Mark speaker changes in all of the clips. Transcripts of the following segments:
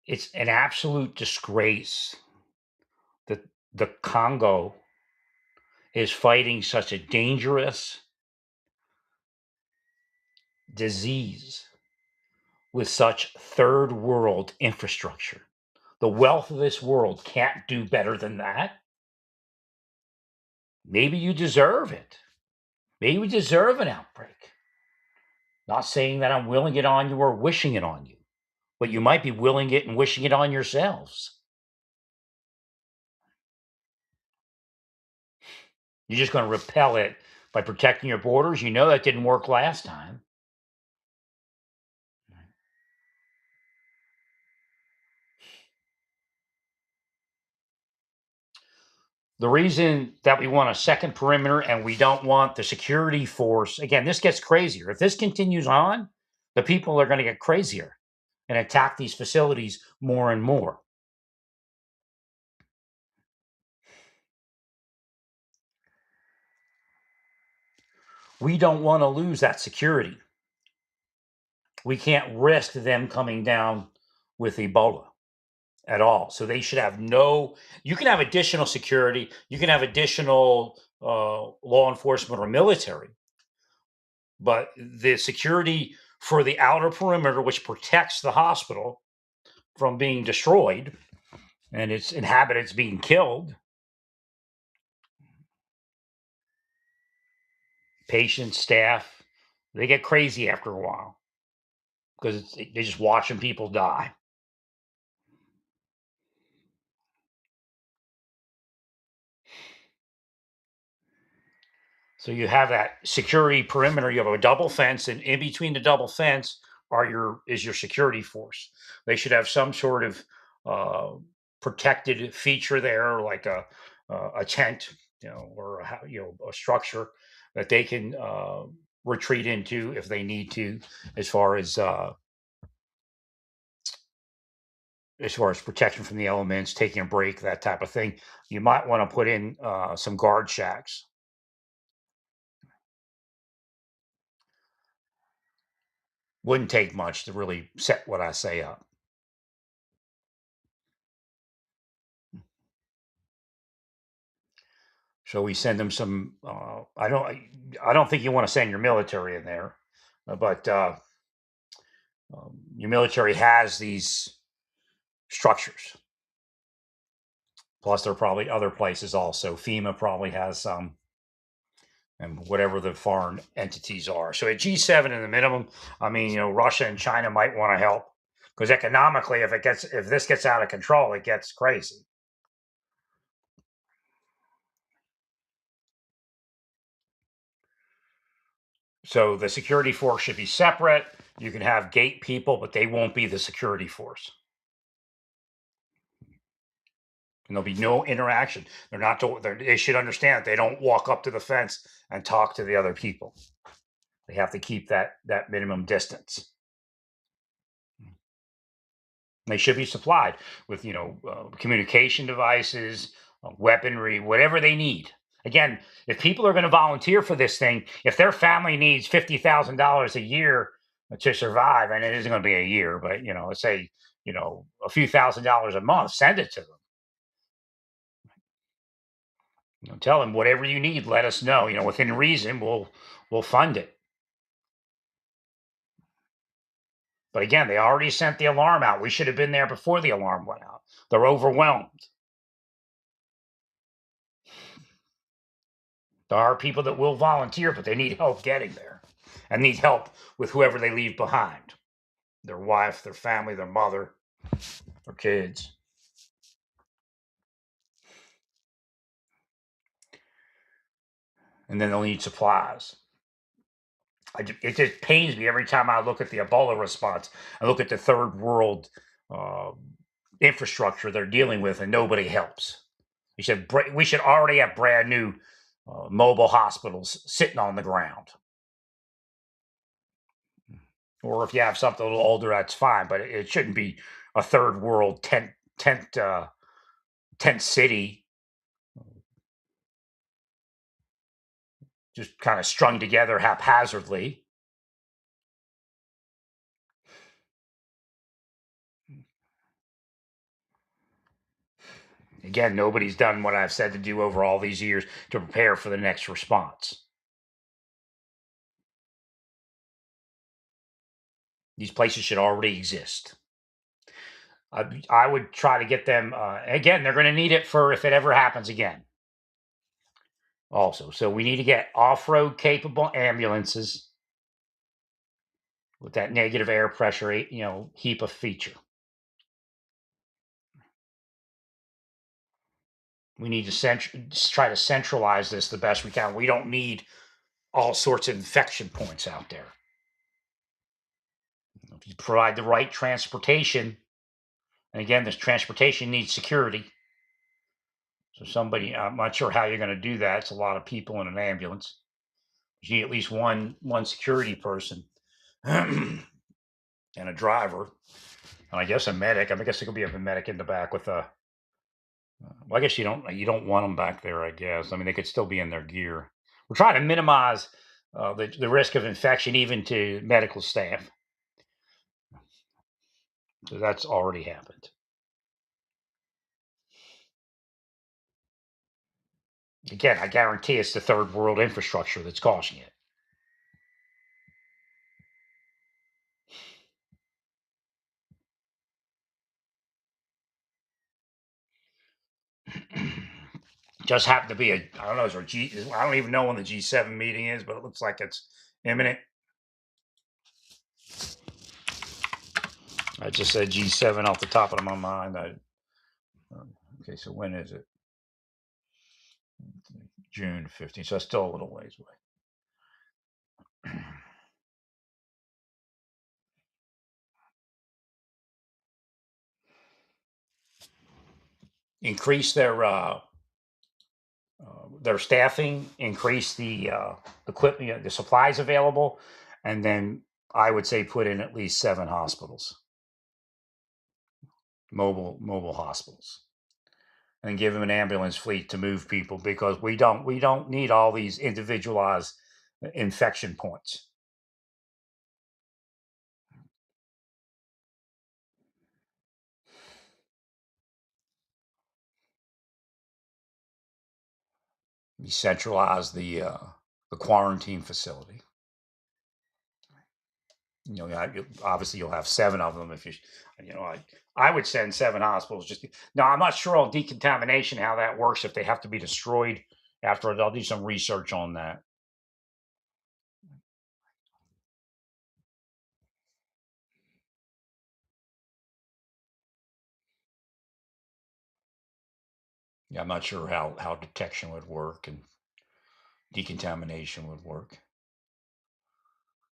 Speaker 1: It's an absolute disgrace that the Congo is fighting such a dangerous disease with such third world infrastructure. The wealth of this world can't do better than that. Maybe you deserve it. Maybe you deserve an outbreak. Not saying that I'm willing it on you or wishing it on you, but you might be willing it and wishing it on yourselves. You're just going to repel it by protecting your borders. You know that didn't work last time. The reason that we want a second perimeter and we don't want the security force, again, this gets crazier. If this continues on, the people are going to get crazier and attack these facilities more and more. We don't want to lose that security. We can't risk them coming down with Ebola at all. So they should have no, you can have additional security, you can have additional law enforcement or military, but the security for the outer perimeter, which protects the hospital from being destroyed and its inhabitants being killed, patients, staff, they get crazy after a while because they're just watching people die. So you have that security perimeter. You have a double fence, and in between the double fence is your security force. They should have some sort of uh, protected feature there, like a tent, or a structure that they can retreat into if they need to, as far as uh, as far as protection from the elements, taking a break, that type of thing. You might want to put in some guard shacks. Wouldn't take much to really set what I say up. So we send them some. I don't think you want to send your military in there, but your military has these structures. Plus, there are probably other places also. FEMA probably has some, and whatever the foreign entities are. So at G7 in the minimum, I mean, Russia and China might want to help because economically, if this gets out of control, it gets crazy. So the security force should be separate. You can have gate people, but they won't be the security force. And there'll be no interaction. They should understand that they don't walk up to the fence and talk to the other people. They have to keep that minimum distance. They should be supplied with communication devices, weaponry, whatever they need. Again, if people are going to volunteer for this thing, if their family needs $50,000 a year to survive, and it isn't going to be a year, but let's say a few $1,000s a month, send it to them. Tell them whatever you need, let us know. Within reason, we'll fund it. But again, they already sent the alarm out. We should have been there before the alarm went out. They're overwhelmed. There are people that will volunteer, but they need help getting there and need help with whoever they leave behind, their wife, their family, their mother, their kids. And then they'll need supplies. It just pains me every time I look at the Ebola response. I look at the third world uh, infrastructure they're dealing with, and nobody helps. We should already have brand new mobile hospitals sitting on the ground. Or if you have something a little older, that's fine, but it shouldn't be a third world tent city just kind of strung together haphazardly. Again, nobody's done what I've said to do over all these years to prepare for the next response. These places should already exist. I would try to get them. Again, they're going to need it for if it ever happens again. Also, so we need to get off-road capable ambulances with that negative air pressure, HEPA feature. We need to try to centralize this the best we can. We don't need all sorts of infection points out there. If you provide the right transportation, and again, this transportation needs security. So somebody, I'm not sure how you're going to do that. It's a lot of people in an ambulance. You need at least one security person and a driver, and I guess a medic. I guess there could be a medic in the back with a. Well, I guess you don't want them back there. I guess. I mean, they could still be in their gear. We're trying to minimize the risk of infection, even to medical staff. So that's already happened. Again, I guarantee it's the third world infrastructure that's causing it. Just happened to be I don't know, I don't even know when the G7 meeting is, but it looks like it's imminent. I just said G7 off the top of my mind. Okay, so when is it? June 15th. So that's still a little ways away. Increase their staffing, increase the equipment, the supplies available, and then I would say put in at least 7 hospitals, mobile hospitals, and give them an ambulance fleet to move people because we don't need all these individualized infection points. We centralize the quarantine facility. Obviously you'll have 7 of them if I would send 7 hospitals. Now I'm not sure on decontamination how that works if they have to be destroyed after. I'll do some research on that. Yeah, I'm not sure how detection would work and decontamination would work.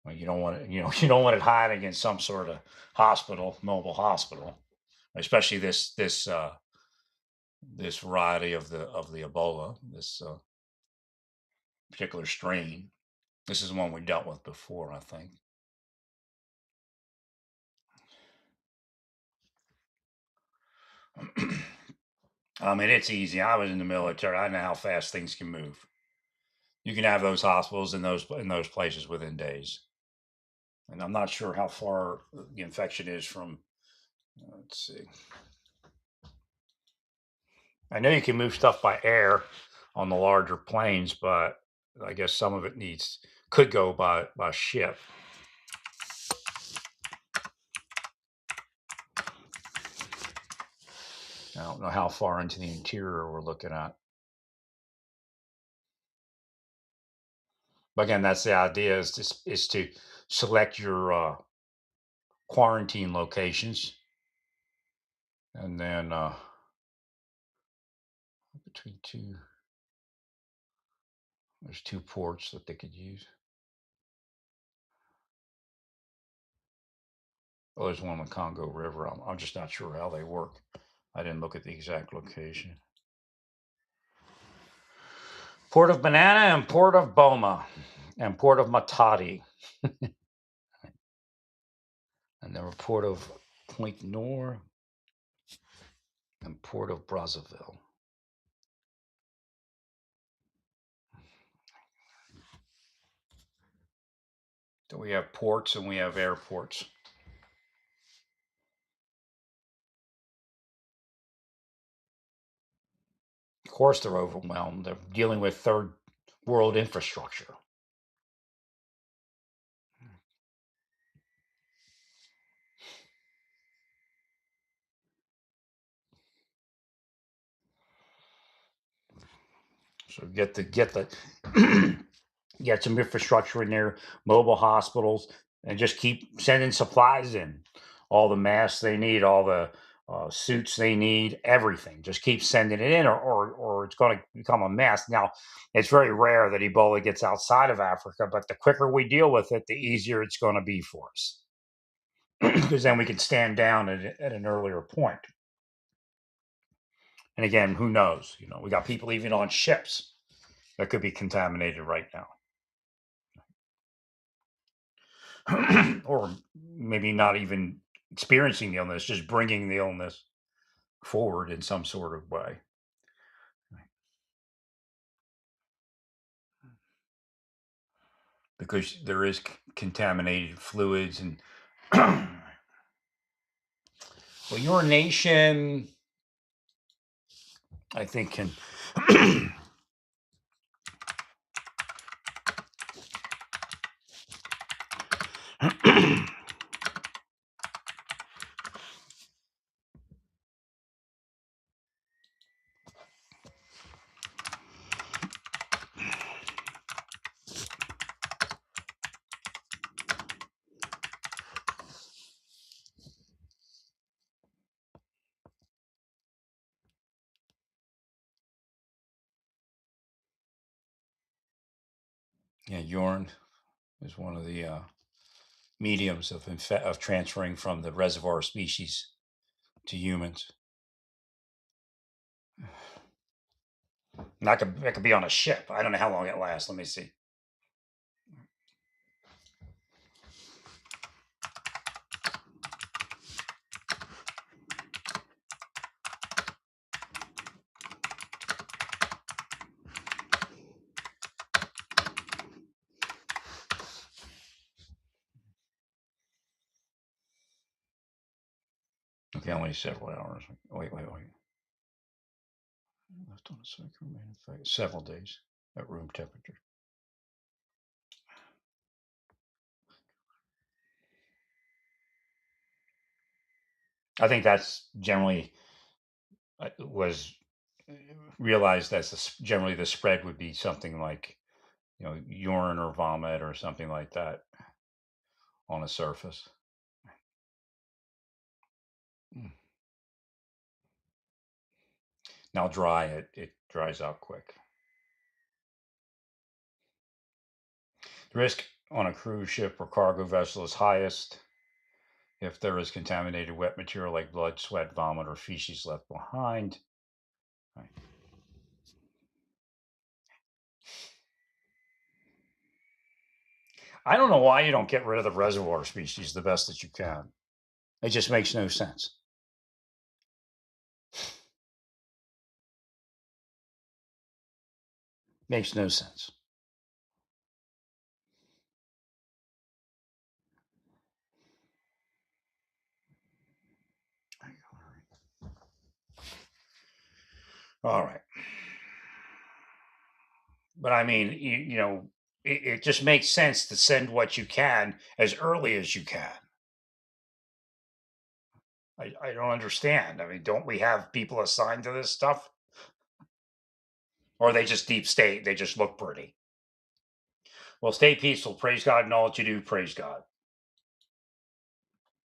Speaker 1: Well, you don't want it, you don't want it hiding in some sort of mobile hospital, especially this variety of the Ebola, this particular strain. This is the one we dealt with before, I think. I mean, it's easy. I was in the military. I know how fast things can move. You can have those hospitals in those places within days. And I'm not sure how far the infection is from. Let's see. I know you can move stuff by air on the larger planes, but I guess some of it could go by ship. I don't know how far into the interior we're looking at. But again, that's the idea is to select your quarantine locations, and then between there's 2 ports that they could use. Oh, there's one on the Congo River. I'm just not sure how they work. I didn't look at the exact location. Port of Banana and Port of Boma and Port of Matadi. And then Port of Point Nord and Port of Brazzaville. So we have ports and we have airports. Of course, they're overwhelmed. They're dealing with third world infrastructure. So get the get some infrastructure in there, mobile hospitals, and just keep sending supplies in. All the masks they need, all the suits they need, everything. Just keep sending it in, or it's going to become a mess. Now, it's very rare that Ebola gets outside of Africa, but the quicker we deal with it, the easier it's going to be for us, because then we can stand down at an earlier point. And again, who knows? We got people even on ships that could be contaminated right now. Or maybe not even experiencing the illness, just bringing the illness forward in some sort of way. Because there is contaminated fluids and well, urination, I think, can yeah, urine is one of the mediums of transferring from the reservoir species to humans. And that could be on a ship. I don't know how long it lasts. Let me see. Okay, only several hours. Wait. Left on a second, remain in several days at room temperature. I think that's generally was realized as generally the spread would be something like urine or vomit or something like that on a surface. Mm. Now dry, it dries out quick. The risk on a cruise ship or cargo vessel is highest if there is contaminated wet material like blood, sweat, vomit, or feces left behind. Right. I don't know why you don't get rid of the reservoir species the best that you can. It just makes no sense. Makes no sense. All right. But I mean, it just makes sense to send what you can as early as you can. I don't understand. I mean, don't we have people assigned to this stuff? Or are they just deep state? They just look pretty. Well, stay peaceful. Praise God in all that you do. Praise God.